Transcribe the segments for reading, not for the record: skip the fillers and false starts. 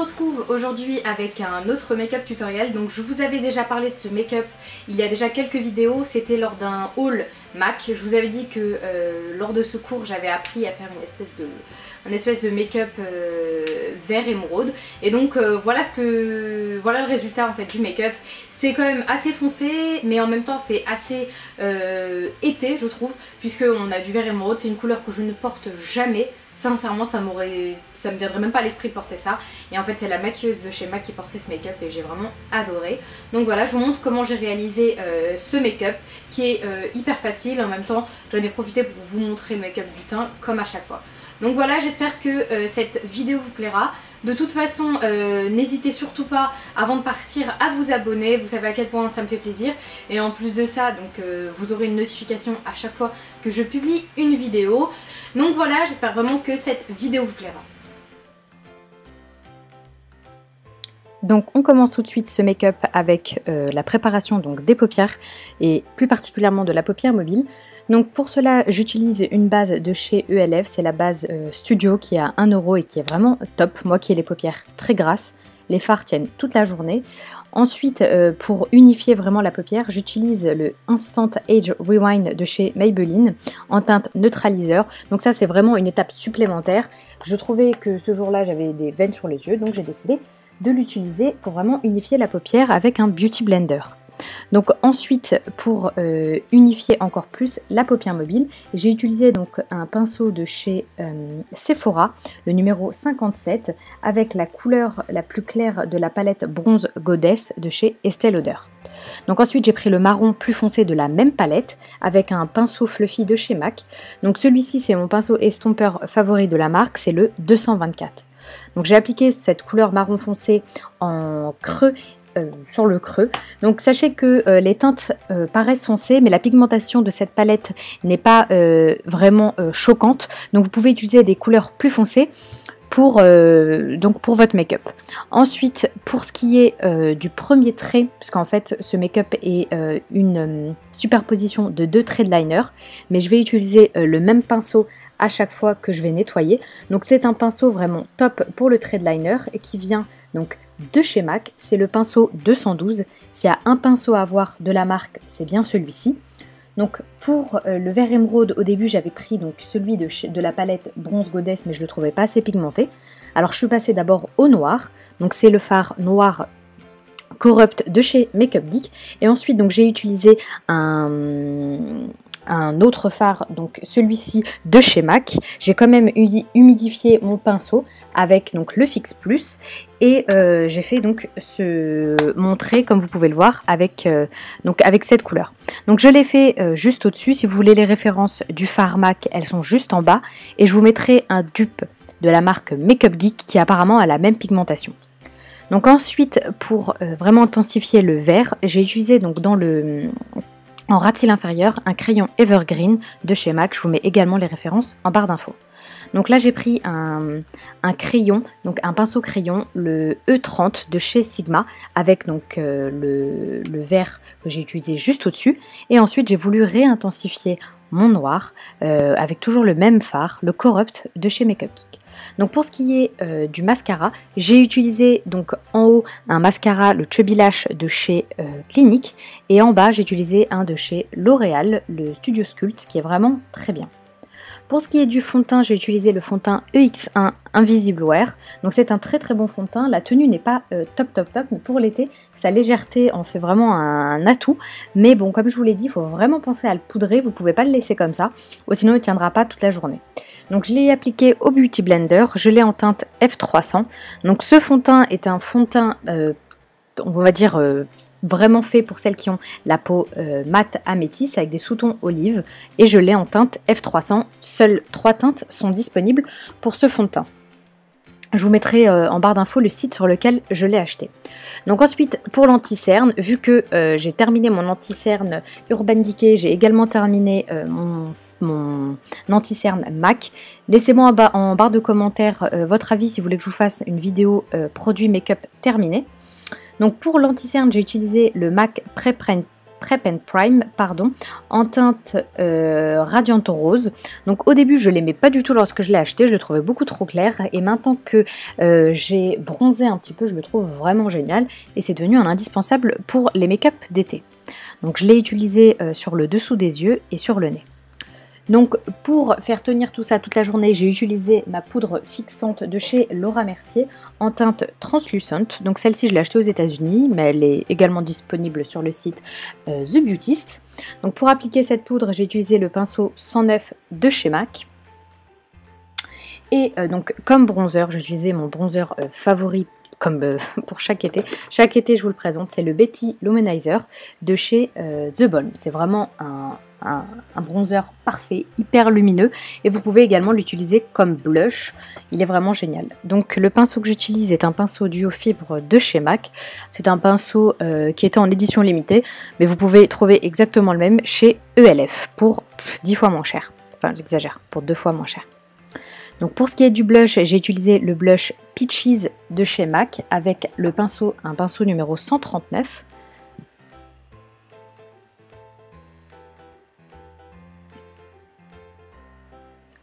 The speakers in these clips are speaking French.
retrouve aujourd'hui avec un autre make-up tutoriel. Donc je vous avais déjà parlé de ce make-up il y a déjà quelques vidéos, c'était lors d'un haul MAC. Je vous avais dit que lors de ce cours j'avais appris à faire une espèce de make-up vert émeraude. Et donc voilà le résultat en fait du make-up. C'est quand même assez foncé, mais en même temps c'est assez été je trouve, puisqu'on a du vert émeraude, c'est une couleur que je ne porte jamais. Sincèrement ça me viendrait même pas à l'esprit de porter ça. Et en fait c'est la maquilleuse de chez MAC qui portait ce make-up et j'ai vraiment adoré. Donc voilà, je vous montre comment j'ai réalisé ce make-up qui est hyper facile. En même temps j'en ai profité pour vous montrer le make-up du teint comme à chaque fois. Donc voilà, j'espère que cette vidéo vous plaira. De toute façon, n'hésitez surtout pas avant de partir à vous abonner, vous savez à quel point ça me fait plaisir. Et en plus de ça, donc, vous aurez une notification à chaque fois que je publie une vidéo. Donc voilà, j'espère vraiment que cette vidéo vous plaira. Donc on commence tout de suite ce make-up avec la préparation donc, des paupières et plus particulièrement de la paupière mobile. Donc pour cela j'utilise une base de chez ELF, c'est la base Studio qui est à 1 € et qui est vraiment top. Moi qui ai les paupières très grasses, les fards tiennent toute la journée. Ensuite pour unifier vraiment la paupière, j'utilise le Instant Age Rewind de chez Maybelline en teinte neutraliseur. Donc ça c'est vraiment une étape supplémentaire. Je trouvais que ce jour-là j'avais des veines sur les yeux, donc j'ai décidé de l'utiliser pour vraiment unifier la paupière avec un Beauty Blender. Donc ensuite pour unifier encore plus la paupière mobile, j'ai utilisé donc un pinceau de chez Sephora, le numéro 57, avec la couleur la plus claire de la palette Bronze Goddess de chez Estée Lauder. Donc ensuite j'ai pris le marron plus foncé de la même palette avec un pinceau fluffy de chez MAC. Donc celui-ci c'est mon pinceau estompeur favori de la marque, c'est le 224. Donc j'ai appliqué cette couleur marron foncé en creux sur le creux. Donc sachez que les teintes paraissent foncées, mais la pigmentation de cette palette n'est pas vraiment choquante. Donc vous pouvez utiliser des couleurs plus foncées pour votre make-up. Ensuite, pour ce qui est du premier trait, parce qu'en fait ce make-up est une superposition de 2 traits de liner, mais je vais utiliser le même pinceau à chaque fois que je vais nettoyer. Donc c'est un pinceau vraiment top pour le trait de liner et qui vient donc de chez MAC, c'est le pinceau 212. S'il y a un pinceau à avoir de la marque, c'est bien celui-ci. Donc pour le vert émeraude, au début j'avais pris donc celui de la palette Bronze Goddess, mais je le trouvais pas assez pigmenté. Alors je suis passée d'abord au noir, donc c'est le fard noir Corrupt de chez Makeup Geek. Et ensuite donc j'ai utilisé un autre fard, donc celui-ci de chez MAC. J'ai quand même humidifié mon pinceau avec donc le Fix Plus et j'ai fait donc mon trait comme vous pouvez le voir avec cette couleur. Donc je l'ai fait juste au-dessus. Si vous voulez les références du fard MAC, elles sont juste en bas et je vous mettrai un dupe de la marque Makeup Geek qui apparemment a la même pigmentation. Donc ensuite pour vraiment intensifier le vert, j'ai utilisé donc en ras de cils inférieur, un crayon Evergreen de chez MAC. Je vous mets également les références en barre d'infos. Donc là j'ai pris un crayon, donc un pinceau crayon, le E30 de chez Sigma, avec donc le vert que j'ai utilisé juste au-dessus. Et ensuite j'ai voulu réintensifier mon noir avec toujours le même fard, le Corrupt de chez Makeup Geek. Donc pour ce qui est du mascara, j'ai utilisé donc en haut un mascara, le Chubby Lash de chez Clinique, et en bas j'ai utilisé un de chez L'Oréal, le Studio Sculpt, qui est vraiment très bien. Pour ce qui est du fond de teint, j'ai utilisé le fond de teint EX1 Invisible Wear. Donc c'est un très très bon fond de teint. La tenue n'est pas top, mais pour l'été, sa légèreté en fait vraiment un atout. Mais bon, comme je vous l'ai dit, il faut vraiment penser à le poudrer. Vous ne pouvez pas le laisser comme ça, ou sinon il ne tiendra pas toute la journée. Donc je l'ai appliqué au Beauty Blender, je l'ai en teinte F300. Donc ce fond de teint est un fond de teint, on va dire, vraiment fait pour celles qui ont la peau mate améthyste avec des sous-tons olive. Et je l'ai en teinte F300, seules 3 teintes sont disponibles pour ce fond de teint. Je vous mettrai en barre d'infos le site sur lequel je l'ai acheté. Donc ensuite pour l'anti-cerne, vu que j'ai terminé mon anti-cerne Urban Decay, j'ai également terminé mon anti-cerne MAC. Laissez-moi en barre de commentaires votre avis si vous voulez que je vous fasse une vidéo produit make-up terminé. Donc pour l'anti-cerne, j'ai utilisé le MAC Prep and Prime, pardon, en teinte Radiant Rose. Donc au début je l'aimais pas du tout lorsque je l'ai acheté, je le trouvais beaucoup trop clair, et maintenant que j'ai bronzé un petit peu, je le trouve vraiment génial et c'est devenu un indispensable pour les make-up d'été. Donc je l'ai utilisé sur le dessous des yeux et sur le nez. Donc pour faire tenir tout ça toute la journée, j'ai utilisé ma poudre fixante de chez Laura Mercier en teinte translucente. Donc celle-ci je l'ai achetée aux États-Unis, mais elle est également disponible sur le site The Beautist. Donc pour appliquer cette poudre, j'ai utilisé le pinceau 109 de chez MAC. Et donc comme bronzer, j'ai utilisé mon bronzer favori comme pour chaque été. Chaque été je vous le présente, c'est le Betty Luminizer de chez The Balm. C'est vraiment un bronzer parfait, hyper lumineux, et vous pouvez également l'utiliser comme blush, il est vraiment génial. Donc le pinceau que j'utilise est un pinceau duo fibre de chez MAC, c'est un pinceau qui était en édition limitée, mais vous pouvez trouver exactement le même chez ELF pour 10 fois moins cher, enfin j'exagère, pour 2 fois moins cher. Donc pour ce qui est du blush, j'ai utilisé le blush Peaches de chez MAC avec le pinceau, un pinceau numéro 139.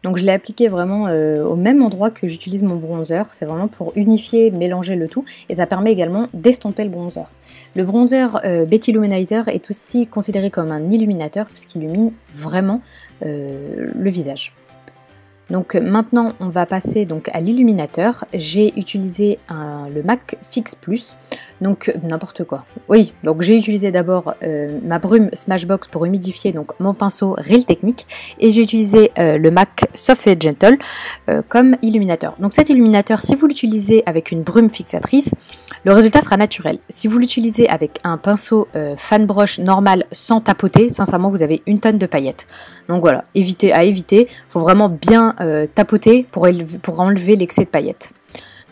Donc je l'ai appliqué vraiment au même endroit que j'utilise mon bronzer, c'est vraiment pour unifier, mélanger le tout, et ça permet également d'estomper le bronzer. Le bronzer Betty Luminizer est aussi considéré comme un illuminateur puisqu'il illumine vraiment le visage. Donc maintenant on va passer donc à l'illuminateur. J'ai utilisé le MAC Fix Plus, donc n'importe quoi. Oui, donc j'ai utilisé d'abord ma brume Smashbox pour humidifier donc mon pinceau Real Technique, et j'ai utilisé le MAC Soft & Gentle comme illuminateur. Donc cet illuminateur, si vous l'utilisez avec une brume fixatrice, le résultat sera naturel. Si vous l'utilisez avec un pinceau fan brush normal sans tapoter, sincèrement vous avez une tonne de paillettes. Donc voilà, évitez, il faut vraiment bien tapoter pour enlever l'excès de paillettes.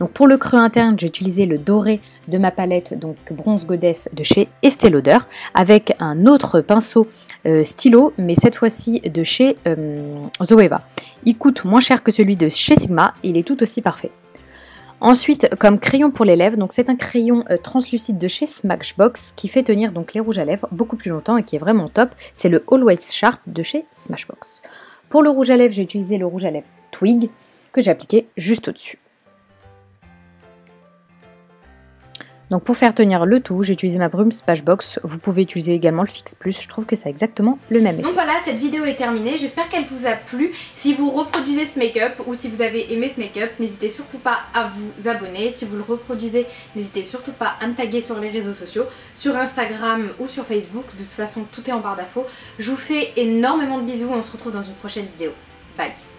Donc pour le creux interne, j'ai utilisé le doré de ma palette, donc Bronze Goddess de chez Estée Lauder, avec un autre pinceau stylo, mais cette fois-ci de chez Zoeva. Il coûte moins cher que celui de chez Sigma, il est tout aussi parfait. Ensuite, comme crayon pour les lèvres, donc c'est un crayon translucide de chez Smashbox qui fait tenir donc les rouges à lèvres beaucoup plus longtemps et qui est vraiment top. C'est le Always Sharp de chez Smashbox. Pour le rouge à lèvres, j'ai utilisé le rouge à lèvres Twig que j'ai appliqué juste au-dessus. Donc pour faire tenir le tout, j'ai utilisé ma brume Smashbox. Vous pouvez utiliser également le Fix Plus, je trouve que c'est exactement le même effet. Donc voilà, cette vidéo est terminée, j'espère qu'elle vous a plu. Si vous reproduisez ce make-up ou si vous avez aimé ce make-up, n'hésitez surtout pas à vous abonner. Si vous le reproduisez, n'hésitez surtout pas à me taguer sur les réseaux sociaux, sur Instagram ou sur Facebook. De toute façon, tout est en barre d'infos. Je vous fais énormément de bisous, on se retrouve dans une prochaine vidéo. Bye!